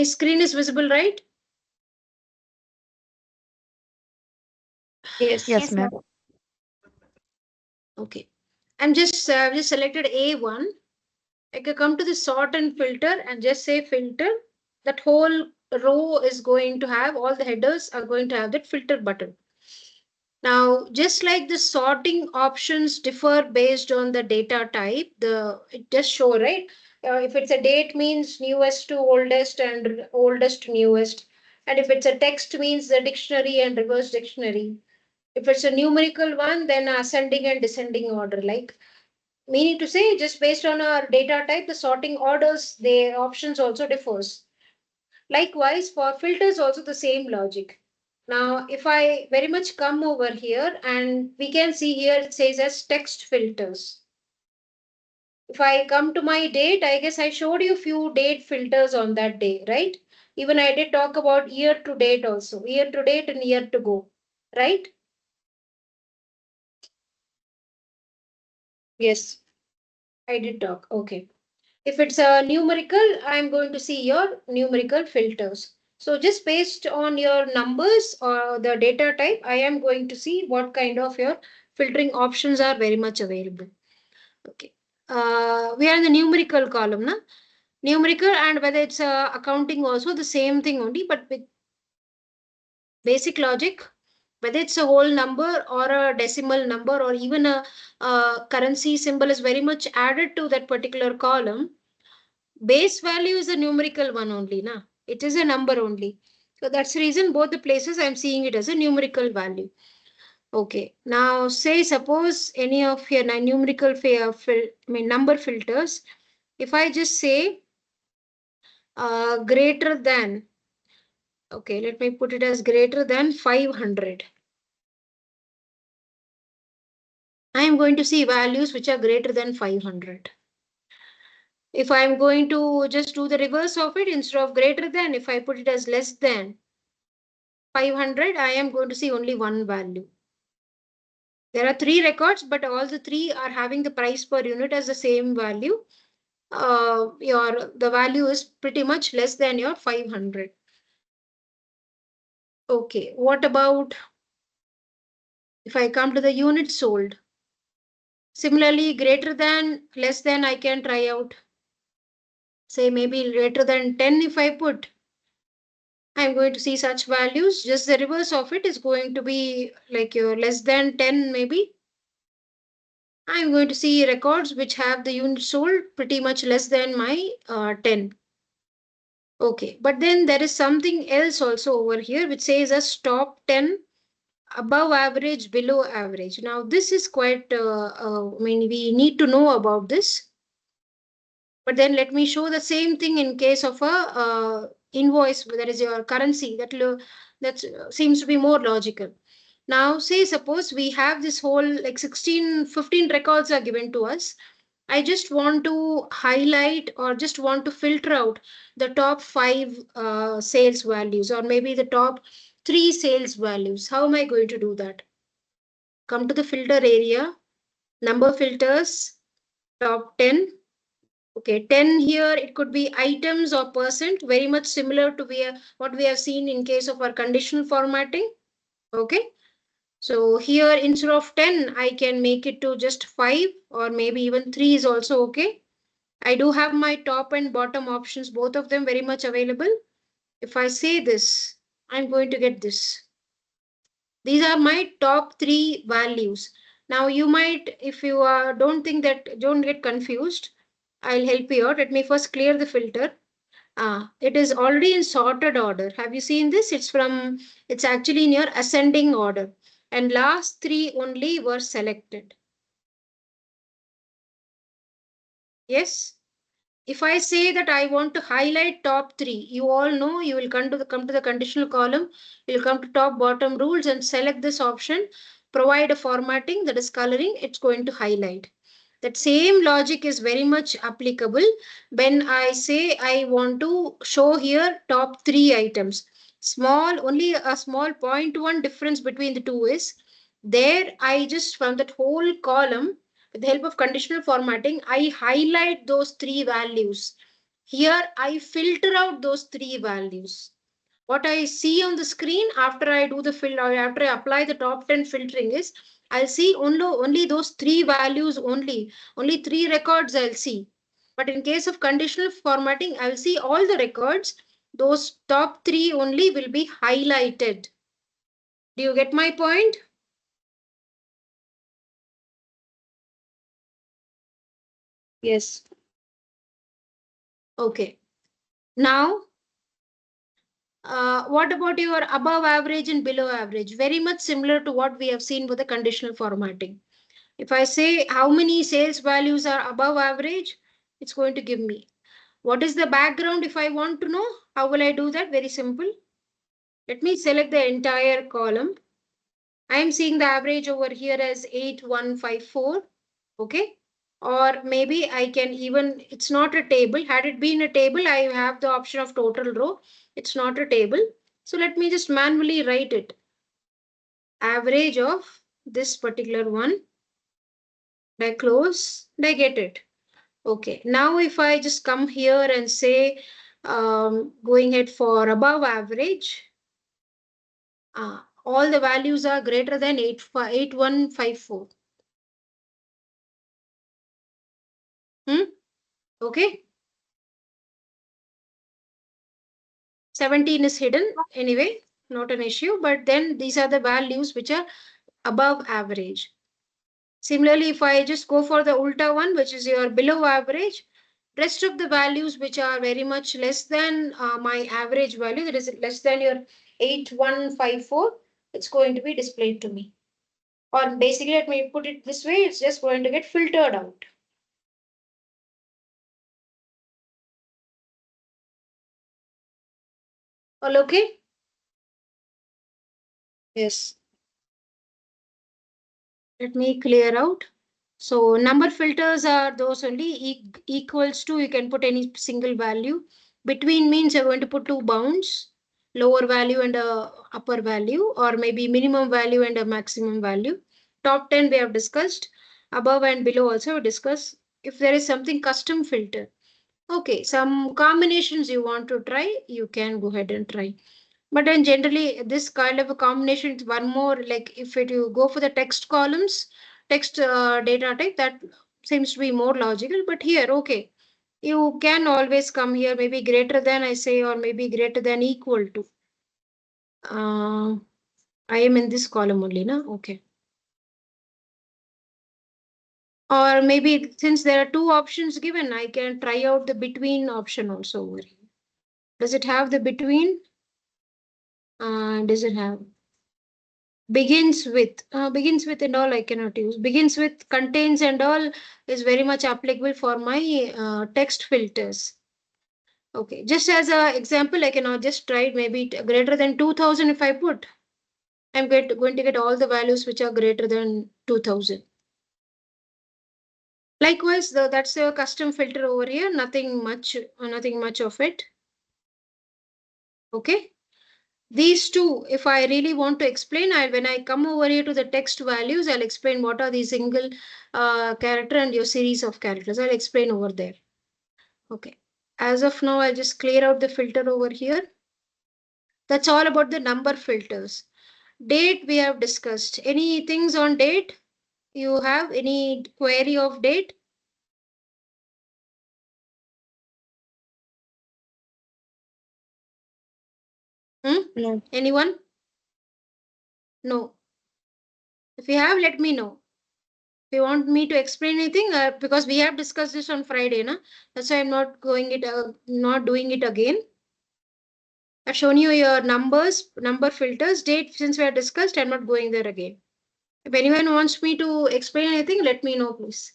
My screen is visible, right? Yes. Yes, ma'am. Okay. I'm just selected A1. I can come to the sort and filter and just say filter. That whole row is going to have, all the headers are going to have that filter button. Now, just like the sorting options differ based on the data type, it just show, right? If it's a date means newest to oldest and oldest to newest. And if it's a text means the dictionary and reverse dictionary. If it's a numerical one, then ascending and descending order. Like, meaning to say, just based on our data type, the sorting orders, the options also differs. Likewise, for filters also the same logic. Now, if I very much come over here and we can see here it says as text filters. If I come to my date, I guess I showed you few date filters on that day, right? Even I did talk about year to date also, year to date and year to go, right? Yes. I did talk. Okay. If it's a numerical, I'm going to see your numerical filters. So just based on your numbers or the data type, I am going to see what kind of your filtering options are very much available. Okay. We are in the numerical column, na? Numerical, and whether it's accounting also the same thing only, but with basic logic, whether it's a whole number or a decimal number or even a currency symbol is very much added to that particular column. Base value is a numerical one only, na? It is a number only. So that's the reason both the places I'm seeing it as a numerical value. Okay. Now say suppose any of your numerical number filters, if I just say greater than, okay, let me put it as greater than 500. I am going to see values which are greater than 500. If I am going to just do the reverse of it, instead of greater than, if I put it as less than 500, I am going to see only one value. There are three records, but all the three are having the price per unit as the same value. The value is pretty much less than your 500. Okay, what about if I come to the units sold? Similarly, greater than, less than, I can try out. Say maybe greater than 10 if I put. I'm going to see such values. Just the reverse of it is going to be like your less than 10 maybe. I'm going to see records which have the units sold pretty much less than my 10. Okay, but then there is something else also over here which says as top 10, above average, below average. Now this is quite, I mean, we need to know about this. But then let me show the same thing in case of a invoice, that is your currency, that seems to be more logical. Now say suppose we have this whole like 16, 15 records are given to us. I just want to highlight or just want to filter out the top 5 sales values or maybe the top 3 sales values. How am I going to do that? Come to the filter area, number filters, top 10. Okay, 10 here, it could be items or percent, very much similar to what we have seen in case of our conditional formatting. Okay, so here instead of 10, I can make it to just 5 or maybe even 3 is also okay. I do have my top and bottom options, both of them very much available. If I say this, I'm going to get this. These are my top 3 values. Now you might, if you don't think that, don't get confused, I'll help you out. Let me first clear the filter. It is already in sorted order. Have you seen this? It's actually in your ascending order. And last 3 only were selected. Yes. If I say that I want to highlight top 3, you all know you will come to the conditional column. You'll come to top bottom rules and select this option. Provide a formatting, that is coloring. It's going to highlight. That same logic is very much applicable when I say I want to show here top 3 items. Only a small 0.1 difference between the two is there. I just from that whole column, with the help of conditional formatting, I highlight those 3 values. Here I filter out those three values. What I see on the screen after I do the filter, or after I apply the top 10 filtering is, I'll see only those three values only three records I'll see. But in case of conditional formatting, I'll see all the records. Those top three only will be highlighted. Do you get my point? Yes. Okay. Now, what about your above average and below average? Very much similar to what we have seen with the conditional formatting. If I say how many sales values are above average, it's going to give me. What is the background if I want to know? How will I do that? Very simple. Let me select the entire column. I am seeing the average over here as 8154. Okay. Or maybe I can even, it's not a table. Had it been a table, I have the option of total row. It's not a table. So let me just manually write it. Average of this particular one. I close, I get it. Okay, now if I just come here and say going ahead for above average, all the values are greater than 8154. Okay, 17 is hidden anyway, not an issue, but then these are the values which are above average. Similarly, if I just go for the ulta one, which is your below average, rest of the values which are very much less than my average value, that is less than your 8154, it's going to be displayed to me. Or basically, let me put it this way, it's just going to get filtered out. All okay? Yes. Let me clear out. So number filters are those only equals to, you can put any single value. Between means you're going to put two bounds, lower value and a upper value, or maybe minimum value and a maximum value. Top 10 we have discussed. Above and below also discuss. If there is something custom filter. Okay, some combinations you want to try, you can go ahead and try. But then generally this kind of a combination is one more, like if you go for the text columns, text data type, that seems to be more logical. But here, okay, you can always come here, maybe greater than I say, or maybe greater than equal to. I am in this column only, na? Okay. Or maybe since there are two options given, I can try out the between option also over here. Does it have the between? Does it have? Begins with and all I cannot use. Begins with, contains and all is very much applicable for my text filters. Okay, just as a example, I can just try it, maybe greater than 2000. If I put, I'm going to get all the values which are greater than 2000. Likewise, that's a custom filter over here, nothing much of it. Okay. These two, if I really want to explain, when I come over here to the text values, I'll explain what are the single character and your series of characters. I'll explain over there. Okay. As of now, I'll just clear out the filter over here. That's all about the number filters. Date we have discussed. Any things on date? You have any query of date? No. Anyone? No. If you have, let me know. If you want me to explain anything, because we have discussed this on Friday, na? That's why I'm not doing it again. I've shown you your number filters, date since we have discussed. I'm not going there again. If anyone wants me to explain anything, let me know, please.